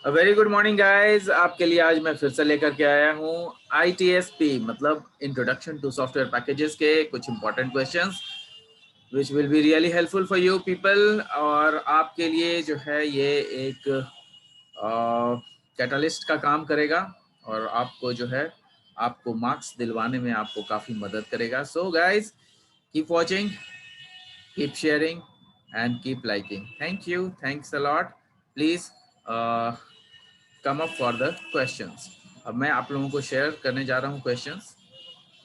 Very good morning guys. आपके लिए आज मैं फिर से लेकर के आया हूँ ITSP मतलब इंट्रोडक्शन टू सॉफ्टवेयर पैकेजेस के कुछ important questions which will be really helpful for you people. और आपके लिए जो है ये एक कैटलिस्ट का काम करेगा और आपको जो है आपको मार्क्स दिलवाने में आपको काफ़ी मदद करेगा। So guys, keep watching, keep sharing and keep liking. Thank you, thanks a lot. Please come up for the questions. अब मैं आप लोगों को शेयर करने जा रहा हूँ क्वेश्चंस।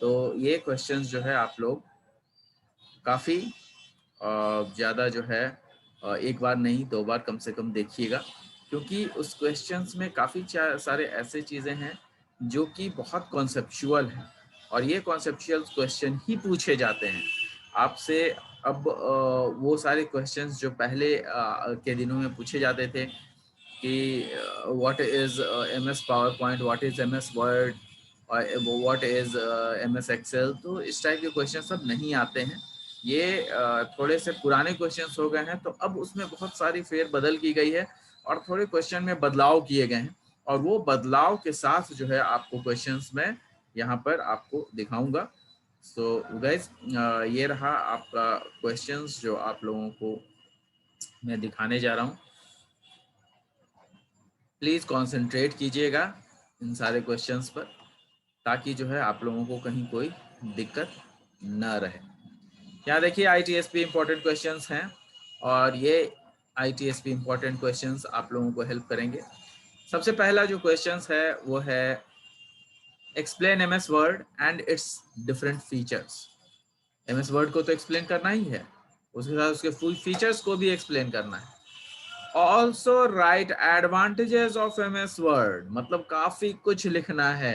तो ये क्वेश्चंस जो है आप लोग काफ़ी ज़्यादा जो है एक बार नहीं 2 बार कम से कम देखिएगा, क्योंकि उस क्वेश्चंस में काफ़ी सारे ऐसे चीज़ें हैं जो कि बहुत कॉन्सेप्चुअल हैं और ये कॉन्सेप्चुअल क्वेश्चन ही पूछे जाते हैं आपसे। अब वो सारे क्वेश्चंस जो पहले के दिनों में पूछे जाते थे कि what is MS power point, what is MS word और व्हाट इज MS एक्सेल, तो इस टाइप के क्वेश्चन सब नहीं आते हैं। ये थोड़े से पुराने क्वेश्चंस हो गए हैं, तो अब उसमें बहुत सारी फेर बदल की गई है और थोड़े क्वेश्चन में बदलाव किए गए हैं और वो बदलाव के साथ जो है आपको क्वेश्चंस में यहाँ पर आपको दिखाऊंगा। सो गाइज, ये रहा आपका क्वेश्चंस जो आप लोगों को मैं दिखाने जा रहा हूँ। प्लीज़ कंसंट्रेट कीजिएगा इन सारे क्वेश्चंस पर, ताकि जो है आप लोगों को कहीं कोई दिक्कत न रहे। यहाँ देखिए ITSP इम्पोर्टेंट क्वेश्चंस हैं और ये ITSP इम्पोर्टेंट क्वेश्चंस आप लोगों को हेल्प करेंगे। सबसे पहला जो क्वेश्चंस है वो है explain MS word and its different features. MS word को तो एक्सप्लेन करना ही है, उसके साथ उसके फुल फीचर्स को भी एक्सप्लेन करना है। Also right advantages of MS word, मतलब काफी कुछ लिखना है।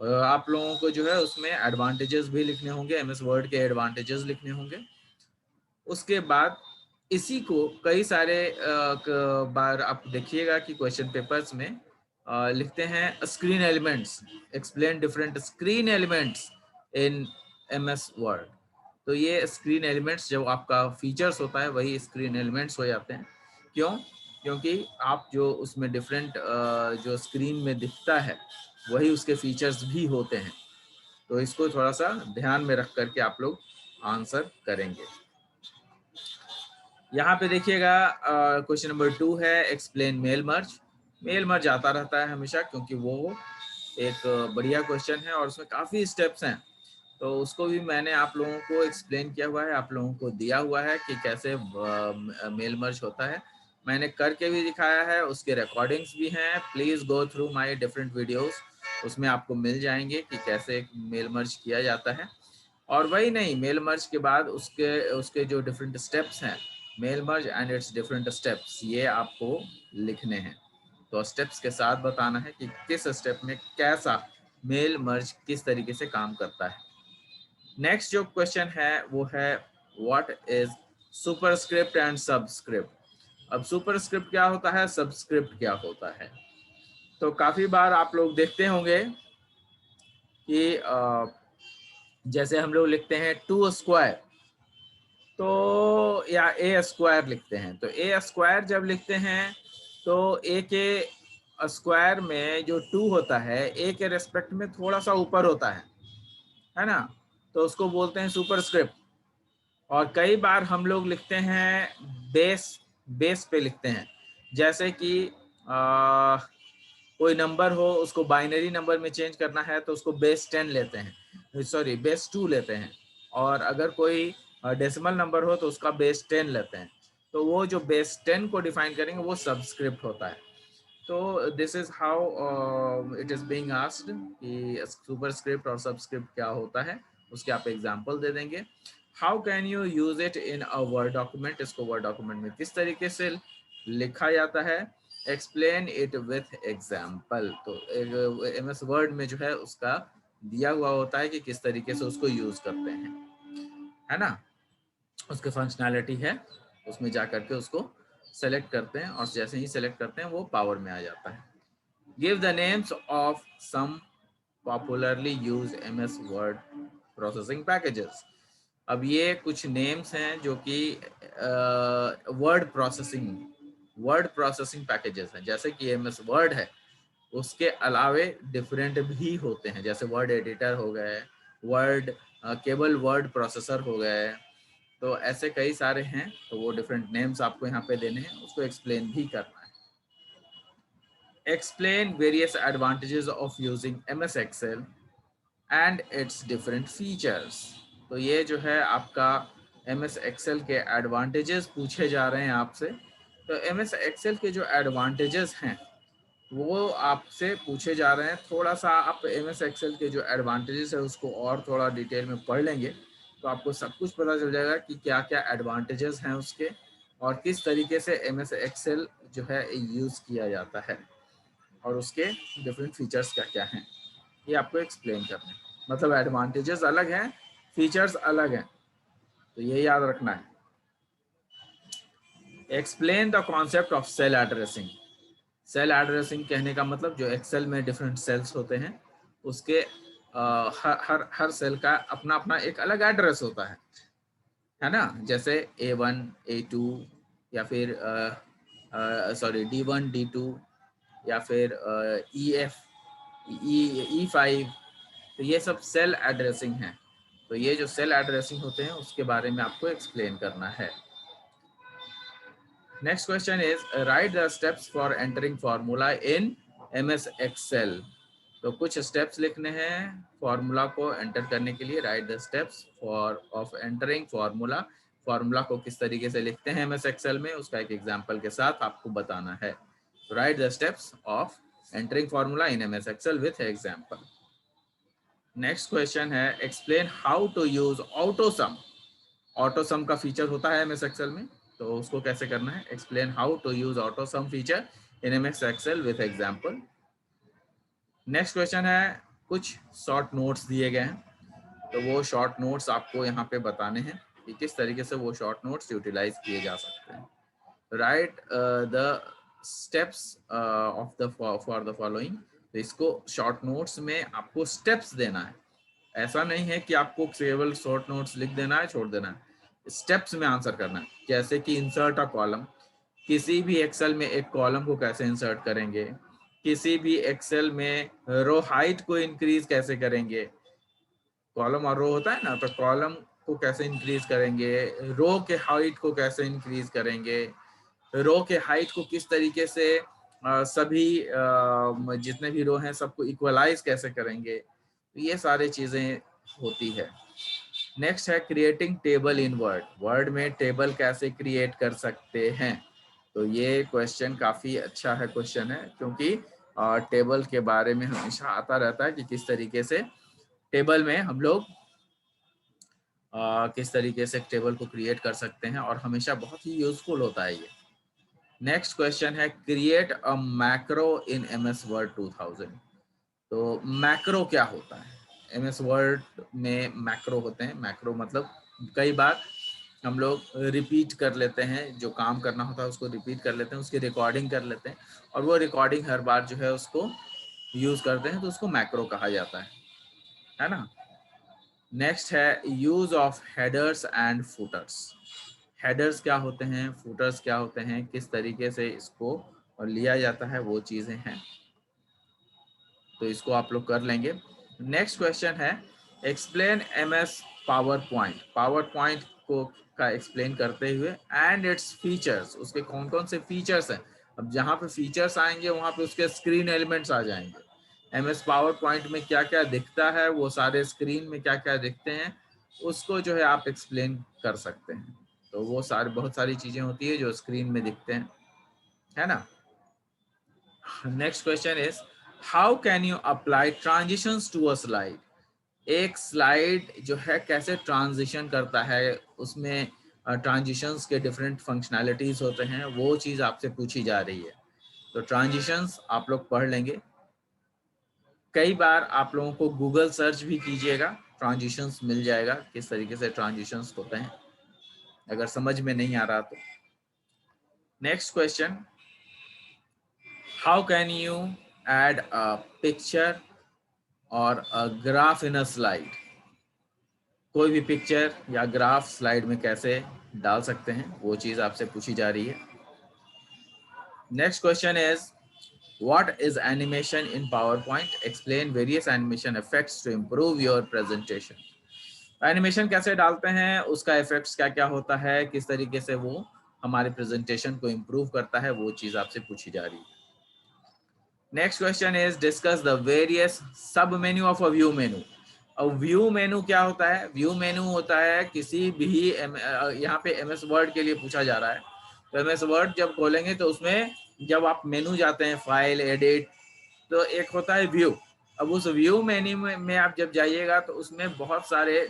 आप लोगों को जो है उसमें एडवांटेजेस भी लिखने होंगे, MS वर्ड के एडवांटेजेस लिखने होंगे। उसके बाद इसी को कई सारे बार आप देखिएगा कि क्वेश्चन पेपर्स में लिखते हैं screen elements, explain different screen elements in MS word. तो ये स्क्रीन एलिमेंट्स जो आपका फीचर्स होता है वही स्क्रीन एलिमेंट्स हो जाते हैं। क्यों? क्योंकि आप जो उसमें डिफरेंट जो स्क्रीन में दिखता है वही उसके फीचर्स भी होते हैं। तो इसको थोड़ा सा ध्यान में रख करके आप लोग आंसर करेंगे। यहाँ पे देखिएगा क्वेश्चन नंबर 2 है explain mail merge. Mail merge आता रहता है हमेशा, क्योंकि वो एक बढ़िया क्वेश्चन है और उसमें काफ़ी स्टेप्स हैं। तो उसको भी मैंने आप लोगों को एक्सप्लेन किया हुआ है, आप लोगों को दिया हुआ है कि कैसे मेल मर्ज होता है। मैंने करके भी दिखाया है, उसके रिकॉर्डिंग्स भी हैं। Please go through my different videos, उसमें आपको मिल जाएंगे कि कैसे मेल मर्ज किया जाता है। और वही नहीं, मेल मर्ज के बाद उसके उसके जो डिफरेंट स्टेप्स हैं, mail merge and its different steps, ये आपको लिखने हैं। तो स्टेप्स के साथ बताना है कि किस स्टेप में कैसा मेल मर्ज किस तरीके से काम करता है। नेक्स्ट जो क्वेश्चन है वो है what is superscript and subscript. अब सुपरस्क्रिप्ट क्या होता है, सबस्क्रिप्ट क्या होता है। तो काफी बार आप लोग देखते होंगे कि जैसे हम लोग लिखते हैं 2 स्क्वायर, तो या A स्क्वायर लिखते हैं। तो A स्क्वायर जब लिखते हैं तो A के स्क्वायर में जो 2 होता है A के रेस्पेक्ट में थोड़ा सा ऊपर होता है ना, तो उसको बोलते हैं सुपरस्क्रिप्ट। और कई बार हम लोग लिखते हैं बेस, बेस पे लिखते हैं। जैसे कि कोई नंबर हो, उसको बाइनरी नंबर में चेंज करना है तो उसको बेस 10 लेते हैं, सॉरी बेस 2 लेते हैं। और अगर कोई डेसिमल नंबर हो तो उसका बेस 10 लेते हैं। तो वो जो बेस 10 को डिफाइन करेंगे वो सबस्क्रिप्ट होता है। तो this is how it is being asked कि सुपरस्क्रिप्ट और सबस्क्रिप्ट क्या होता है, उसके आप एग्जांपल दे देंगे। How can you use it in a word document, इसको वर्ड डॉक्यूमेंट में किस तरीके से लिखा जाता है। Explain it with example. तो MS वर्ड में जो है उसका दिया हुआ होता है कि किस तरीके से उसको यूज करते हैं, है ना। उसके फंक्शनैलिटी है, उसमें जा करके उसको सेलेक्ट करते हैं और जैसे ही सेलेक्ट करते हैं वो पावर में आ जाता है। Give the names of some popularly used MS word processing packages. अब ये कुछ नेम्स हैं जो कि word processing word processing packages हैं, जैसे कि एमएस वर्ड है, उसके अलावे डिफरेंट भी होते हैं, जैसे वर्ड एडिटर हो गए, वर्ड केवल वर्ड प्रोसेसर हो गए, तो ऐसे कई सारे हैं। तो वो डिफरेंट नेम्स आपको यहाँ पे देने हैं, उसको एक्सप्लेन भी करना है। Explain various advantages of using MS Excel and its different features. तो ये जो है आपका एमएस एक्सेल के एडवांटेजेस पूछे जा रहे हैं आपसे। तो एमएस एक्सेल के जो एडवांटेजेस हैं वो आपसे पूछे जा रहे हैं। थोड़ा सा आप एमएस एक्सेल के जो एडवांटेजेस है उसको और थोड़ा डिटेल में पढ़ लेंगे तो आपको सब कुछ पता चल जाएगा कि क्या क्या एडवांटेजेस हैं उसके, और किस तरीके से एमएस एक्सेल जो है यूज़ किया जाता है, और उसके डिफरेंट फीचर्स क्या क्या हैं, ये आपको एक्सप्लेन करना है। मतलब एडवांटेजेस अलग हैं, फीचर्स अलग हैं, तो ये याद रखना है। Explain the concept of cell addressing. Cell addressing कहने का मतलब जो एक्सेल में डिफरेंट सेल्स होते हैं उसके हर सेल का अपना अपना एक अलग एड्रेस होता है ना। जैसे A1 A2 या फिर D1 D2 या फिर EF E5, तो ये सब सेल एड्रेसिंग है। तो ये जो सेल एड्रेसिंग होते हैं उसके बारे में आपको एक्सप्लेन करना है। Next question is write the steps for entering formula in MS Excel. तो कुछ स्टेप्स लिखने हैं फार्मूला को एंटर करने के लिए। Right the steps for of entering formula. Formula को किस तरीके से लिखते हैं एमएस एक्सेल में, उसका एक एग्जांपल के साथ आपको बताना है। Write the steps of entering formula in MS Excel with example. Next question है explain how to use auto sum. Auto sum का फीचर होता है एमएस एक्सेल में, तो उसको कैसे करना है। Explain how to use auto sum feature in MS Excel with example. Next question है कुछ शॉर्ट नोट्स दिए गए हैं, तो वो शॉर्ट नोट्स आपको यहाँ पे बताने हैं कि किस तरीके से वो शॉर्ट नोट्स यूटिलाइज किए जा सकते हैं। Right the steps of the for the following. तो इसको शॉर्ट नोट्स में आपको स्टेप्स देना है। ऐसा नहीं है कि आपको केवल शॉर्ट नोट्स लिख देना है छोड़ देना है, स्टेप्स में आंसर करना है। जैसे कि इंसर्ट अ कॉलम, किसी भी एक्सेल में एक कॉलम को कैसे इंसर्ट करेंगे, किसी भी एक्सेल में रो हाइट को इंक्रीज कैसे करेंगे। कॉलम और रो होता है ना, तो कॉलम को कैसे इंक्रीज करेंगे, रो के हाइट को कैसे इंक्रीज करेंगे, रो के हाइट को किस तरीके से सभी जितने भी रो हैं सबको इक्वलाइज कैसे करेंगे, तो ये सारी चीजें होती है। नेक्स्ट है क्रिएटिंग टेबल इन वर्ड। वर्ड में टेबल कैसे क्रिएट कर सकते हैं, तो ये क्वेश्चन काफी अच्छा है क्वेश्चन है, क्योंकि टेबल के बारे में हमेशा आता रहता है कि किस तरीके से टेबल में हम लोग किस तरीके से टेबल को क्रिएट कर सकते हैं, और हमेशा बहुत ही यूजफुल होता है ये। नेक्स्ट क्वेश्चन है create a macro in MS word 2000। तो मैक्रो क्या होता है, एमएस वर्ड में मैक्रो होते हैं। मैक्रो मतलब कई बार हम लोग रिपीट कर लेते हैं, जो काम करना होता है उसको रिपीट कर लेते हैं, उसकी रिकॉर्डिंग कर लेते हैं, और वो रिकॉर्डिंग हर बार जो है उसको यूज करते हैं, तो उसको मैक्रो कहा जाता है ना। नेक्स्ट है use of headers and putters. Headers क्या होते हैं, फुटर्स क्या होते हैं, किस तरीके से इसको और लिया जाता है, वो चीजें हैं, तो इसको आप लोग कर लेंगे। नेक्स्ट क्वेश्चन है explain MS power point. Power point को का एक्सप्लेन करते हुए एंड इट्स फीचर्स, उसके कौन कौन से फीचर्स हैं। अब जहाँ पे फीचर्स आएंगे वहाँ पे उसके स्क्रीन एलिमेंट्स आ जाएंगे। एमएस पावर पॉइंट में क्या क्या दिखता है, वो सारे स्क्रीन में क्या क्या दिखते हैं, उसको जो है आप एक्सप्लेन कर सकते हैं। तो वो सारे बहुत सारी चीजें होती है जो स्क्रीन में दिखते हैं, है ना। Next question is how can you apply transitions to a slide. एक स्लाइड जो है कैसे ट्रांजिशन करता है, उसमें ट्रांजिशंस के डिफरेंट फंक्शनैलिटीज होते हैं, वो चीज आपसे पूछी जा रही है। तो ट्रांजिशंस आप लोग पढ़ लेंगे। कई बार आप लोगों को गूगल सर्च भी कीजिएगा, ट्रांजिशंस मिल जाएगा किस तरीके से ट्रांजिशंस होते हैं, अगर समझ में नहीं आ रहा तो। Next question how can you add a picture or a graph in a slide. कोई भी पिक्चर या ग्राफ स्लाइड में कैसे डाल सकते हैं, वो चीज आपसे पूछी जा रही है। Next question is what is animation in PowerPoint, explain various animation effects to improve your presentation. Animation कैसे डालते हैं, उसका इफेक्ट्स क्या क्या होता है, किस तरीके से वो हमारे प्रेजेंटेशन को इम्प्रूव करता है, वो चीज आपसे पूछी जा रही है। Next question is discuss the various sub menu of a view menu. अब व्यू मेनू क्या होता है, व्यू मेनू होता है किसी भी यहाँ पे एमएस वर्ड के लिए पूछा जा रहा है। तो एमएस वर्ड जब खोलेंगे तो उसमें जब आप मेनू जाते हैं, फाइल, एडिट, तो एक होता है व्यू। अब उस व्यू मेन्यू में आप जब जाइएगा तो उसमें बहुत सारे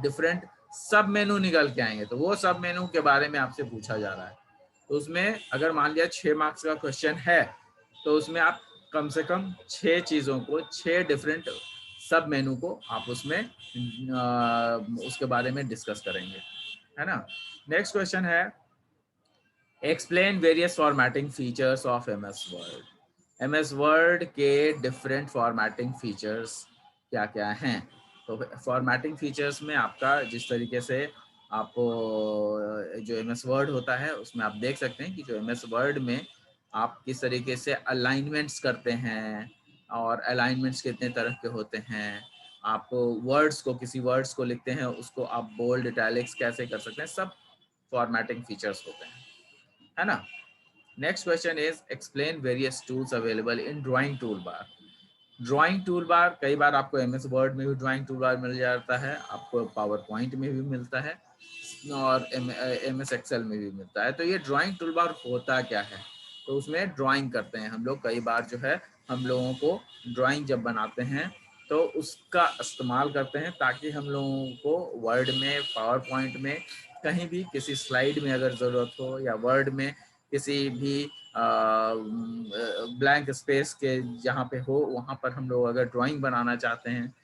डिफरेंट सब मेनू निकल के आएंगे, तो वो सब मेनू के बारे में आपसे पूछा जा रहा है। तो उसमें अगर मान लिया 6 मार्क्स का क्वेश्चन है तो उसमें आप कम से कम 6 चीज़ों को, 6 डिफरेंट सब मेनू को आप उसमें उसके बारे में डिस्कस करेंगे, है ना। नेक्स्ट क्वेश्चन है explain various formatting features of MS word. MS word के डिफरेंट फॉर्मेटिंग फीचर्स क्या क्या हैं। तो फॉर्मेटिंग फीचर्स में आपका जिस तरीके से आप जो एमएस वर्ड होता है उसमें आप देख सकते हैं कि जो एमएस वर्ड में आप किस तरीके से अलाइनमेंट्स करते हैं, और अलाइनमेंट्स कितने तरह के होते हैं। आप वर्ड्स को, किसी वर्ड्स को लिखते हैं उसको आप बोल्ड, इटैलिक्स कैसे कर सकते हैं, सब फॉर्मेटिंग फीचर्स होते हैं, है ना। Next question is explain various tools available in drawing tool bar. Drawing tool bar कई बार आपको एमएस वर्ड में भी ड्राइंग टूल बार मिल जाता है, आपको पावर पॉइंट में भी मिलता है, और एमएस एक्सेल में भी मिलता है। तो ये ड्राइंग टूल बार होता क्या है, तो उसमें ड्राइंग करते हैं हम लोग। कई बार जो है हम लोगों को ड्राइंग जब बनाते हैं तो उसका इस्तेमाल करते हैं ताकि हम लोगों को वर्ड में, पावर पॉइंट में, कहीं भी किसी स्लाइड में अगर ज़रूरत हो, या वर्ड में किसी भी ब्लैंक स्पेस के जहाँ पे हो वहाँ पर हम लोग अगर ड्राइंग बनाना चाहते हैं,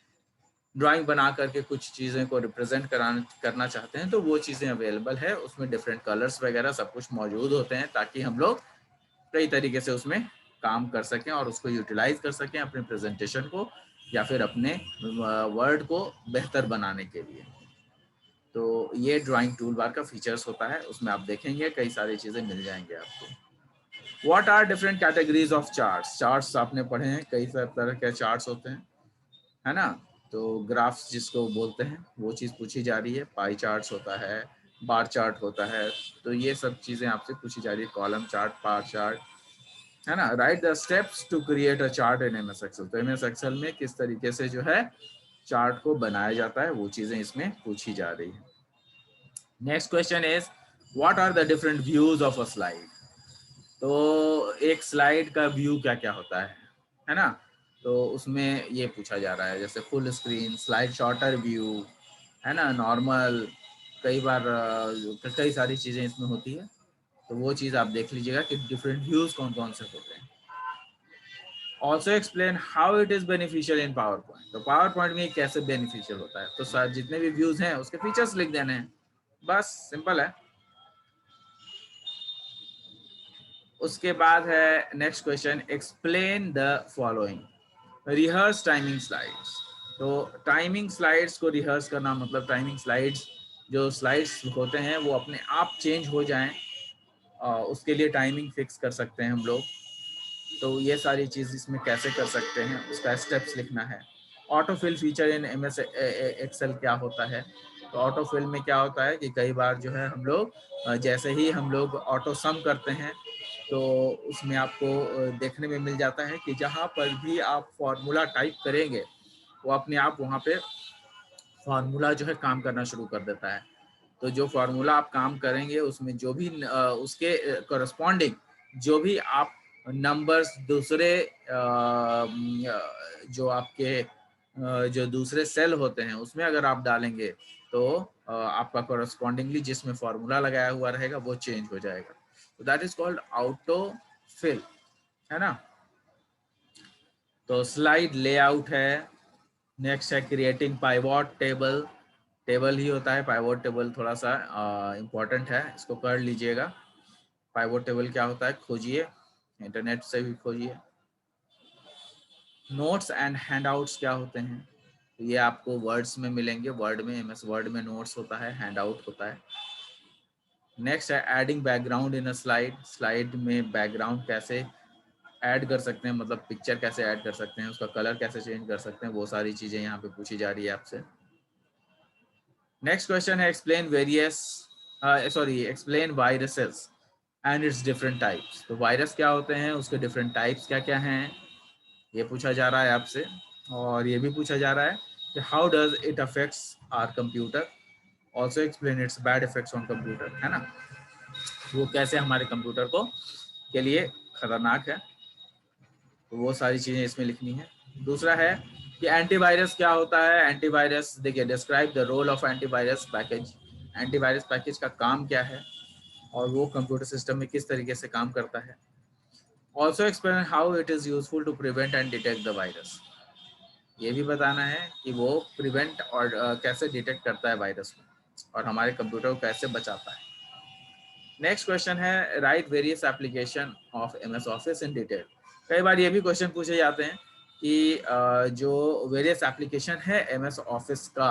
ड्राइंग बना करके कुछ चीज़ें को रिप्रेजेंट करना चाहते हैं, तो वो चीज़ें अवेलेबल है। उसमें डिफरेंट कलर्स वगैरह सब कुछ मौजूद होते हैं ताकि हम लोग कई तरीके से उसमें काम कर सकें और उसको यूटिलाइज कर सकें अपने प्रेजेंटेशन को, या फिर अपने वर्ड को बेहतर बनाने के लिए। तो ये ड्राइंग टूल बार का फीचर्स होता है, उसमें आप देखेंगे कई सारी चीज़ें मिल जाएंगे आपको। What are different categories of charts. Charts आपने पढ़े हैं, कई तरह के चार्ट्स होते हैं, है ना। तो ग्राफ्स जिसको बोलते हैं वो चीज़ पूछी जा रही है, पाई चार्ट्स होता है, बार चार्ट होता है, तो ये सब चीज़ें आपसे पूछी जा रही है, कॉलम चार्ट, बार चार्ट, है ना। Write the steps to create a chart in MS Excel. तो एमएस एक्सेल में किस तरीके से जो है चार्ट को बनाया जाता है वो चीज़ें इसमें पूछी जा रही है। Next question is what are the different views of a slide. तो एक स्लाइड का व्यू क्या क्या होता है ना। तो उसमें ये पूछा जा रहा है जैसे full screen, slide shorter view, है ना, नॉर्मल, कई बार कई सारी चीज़ें इसमें होती है। तो वो चीज़ आप देख लीजिएगा कि डिफरेंट व्यूज कौन कौन से होते हैं। Also explain how it is beneficial in power point. तो पावर पॉइंट में कैसे बेनिफिशियल होता है, तो सर जितने भी व्यूज हैं उसके फीचर्स लिख देने हैं, बस सिंपल है। उसके बाद है next question explain the following. Rehearse timing slides. तो टाइमिंग स्लाइड्स को रिहर्स करना मतलब टाइमिंग स्लाइड्स, जो स्लाइड्स होते हैं वो अपने आप चेंज हो जाएं, उसके लिए टाइमिंग फिक्स कर सकते हैं हम लोग। तो ये सारी चीज़ इसमें कैसे कर सकते हैं उसका स्टेप्स लिखना है। Auto fill feature in MS Excel क्या होता है। तो ऑटो फिल में क्या होता है कि कई बार जो है हम लोग जैसे ही हम लोग ऑटो सम करते हैं तो उसमें आपको देखने में मिल जाता है कि जहाँ पर भी आप फॉर्मूला टाइप करेंगे वो अपने आप वहाँ पे फार्मूला जो है काम करना शुरू कर देता है। तो जो फार्मूला आप काम करेंगे उसमें जो भी उसके करस्पॉन्डिंग जो भी आप नंबर्स दूसरे जो आपके जो दूसरे सेल होते हैं उसमें अगर आप डालेंगे तो आपका करस्पॉन्डिंगली जिसमें फार्मूला लगाया हुआ रहेगा वो चेंज हो जाएगा। तो that is called auto fill, है ना। तो स्लाइड लेआउट है। नेक्स्ट है क्रिएटिंग पाइवॉट टेबल। टेबल ही होता है, पाइवॉट टेबल थोड़ा सा इम्पोर्टेंट है, इसको कर लीजिएगा। पाइवॉट टेबल क्या होता है खोजिए, इंटरनेट से भी खोजिए। नोट्स एंड हैंडआउट्स क्या होते हैं, तो ये आपको वर्ड्स में मिलेंगे। वर्ड में, एमएस वर्ड में नोट्स होता है, हैंडआउट होता है। नेक्स्ट है एडिंग बैकग्राउंड इन अ स्लाइड, स्लाइड में बैकग्राउंड कैसे ऐड कर सकते हैं, मतलब पिक्चर कैसे ऐड कर सकते हैं, उसका कलर कैसे चेंज कर सकते हैं, वो सारी चीजें यहाँ पे पूछी जा रही है आपसे। नेक्स्ट क्वेश्चन है explain various explain viruses and its different types. तो वायरस क्या होते हैं, उसके डिफरेंट टाइप्स क्या क्या हैं, ये पूछा जा रहा है आपसे। और ये भी पूछा जा रहा है कि how does it affects our computer, also explain its bad effects on computer, है ना, वो कैसे हमारे कंप्यूटर को के लिए खतरनाक है, तो वो सारी चीजें इसमें लिखनी है। दूसरा है कि एंटीवायरस क्या होता है। एंटीवायरस देखिए, describe the role of antivirus package, antivirus package का काम क्या है और वो कंप्यूटर सिस्टम में किस तरीके से काम करता है। Also explain how it is useful to prevent and detect the virus, ये भी बताना है कि वो प्रिवेंट और कैसे डिटेक्ट करता है वायरस को और हमारे कंप्यूटर को कैसे बचाता है। नेक्स्ट क्वेश्चन है right various application of MS office in detail. कई बार ये भी क्वेश्चन पूछे जाते हैं कि जो वेरियस एप्लीकेशन है एमएस ऑफिस का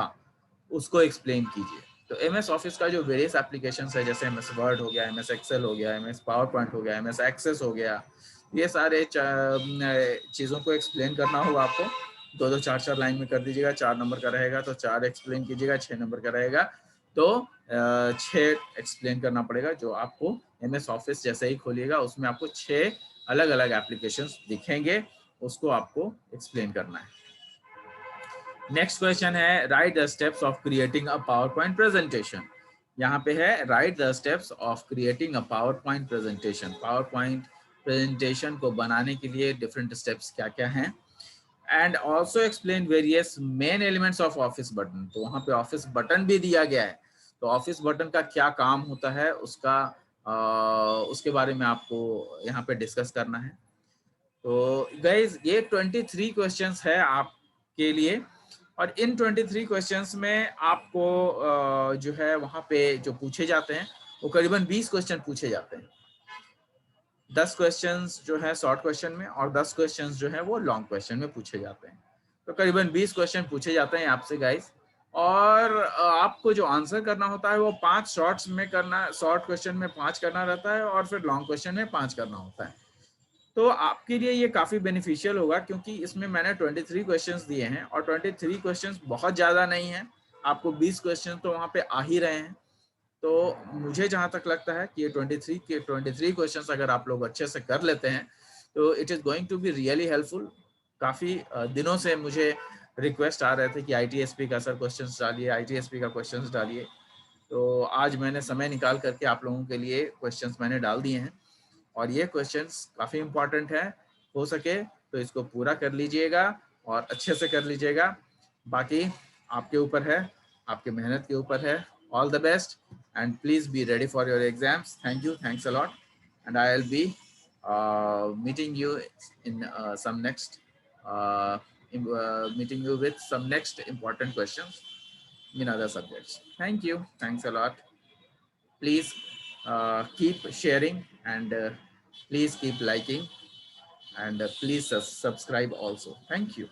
उसको एक्सप्लेन कीजिए। तो एमएस ऑफिस का जो वेरियस एप्लीकेशन है, जैसे एमएस वर्ड हो गया, एमएस एक्सेल हो गया, एमएस पावर पॉइंट हो गया, एमएस एक्सेस हो गया, ये सारे चीज़ों को एक्सप्लेन करना होगा आपको। 2-2 4-4 लाइन में कर दीजिएगा। 4 नंबर का रहेगा तो 4 एक्सप्लेन कीजिएगा, 6 नंबर का रहेगा तो 6 एक्सप्लेन करना पड़ेगा। जो आपको एमएस ऑफिस जैसे ही खोलिएगा उसमें आपको 6 अलग अलग एप्लीकेशंस दिखेंगे, उसको आपको एक्सप्लेन करना है। नेक्स्ट क्वेश्चन है write the steps of creating a power point presentation. यहाँ पे है write the steps of creating a power point presentation. Power point presentation को बनाने के लिए डिफरेंट स्टेप्स क्या क्या हैं। And also explain various main elements of office button. तो वहाँ पे ऑफिस बटन भी दिया गया है, तो ऑफिस बटन का क्या काम होता है उसका उसके बारे में आपको यहाँ पे डिस्कस करना है। तो गाइज ये 23 क्वेश्चंस है आपके लिए और इन 23 क्वेश्चंस में आपको जो है वहाँ पे जो पूछे जाते हैं वो करीबन 20 क्वेश्चन पूछे जाते हैं। 10 क्वेश्चंस जो है शॉर्ट क्वेश्चन में और 10 क्वेश्चंस जो है वो लॉन्ग क्वेश्चन में पूछे जाते हैं। तो करीबन 20 क्वेश्चन पूछे जाते हैं आपसे गाइस। और आपको जो आंसर करना होता है वो 5 शॉर्ट्स में करना, शॉर्ट क्वेश्चन में 5 करना रहता है और फिर लॉन्ग क्वेश्चन में 5 करना होता है। तो आपके लिए ये काफ़ी बेनिफिशियल होगा क्योंकि इसमें मैंने 23 क्वेश्चंस दिए हैं और 23 क्वेश्चंस बहुत ज़्यादा नहीं है, आपको 20 क्वेश्चन तो वहाँ पे आ ही रहे हैं। तो मुझे जहाँ तक लगता है कि ये 23 क्वेश्चंस अगर आप लोग अच्छे से कर लेते हैं तो it is going to be really helpful. काफ़ी दिनों से मुझे रिक्वेस्ट आ रहे थे कि ITSP का सर क्वेश्चंस डालिए, ITSP का क्वेश्चंस डालिए। तो आज मैंने समय निकाल करके आप लोगों के लिए क्वेश्चंस मैंने डाल दिए हैं और ये क्वेश्चंस काफ़ी इम्पोर्टेंट है। हो सके तो इसको पूरा कर लीजिएगा और अच्छे से कर लीजिएगा। बाकी आपके ऊपर है, आपके मेहनत के ऊपर है। All the best and please be ready for your exams. Thank you, thanks a lot, and I'll be meeting you in some next meeting you with some next important questions in other subjects. Thank you, thanks a lot. Please keep sharing and please keep liking and please subscribe also. Thank you.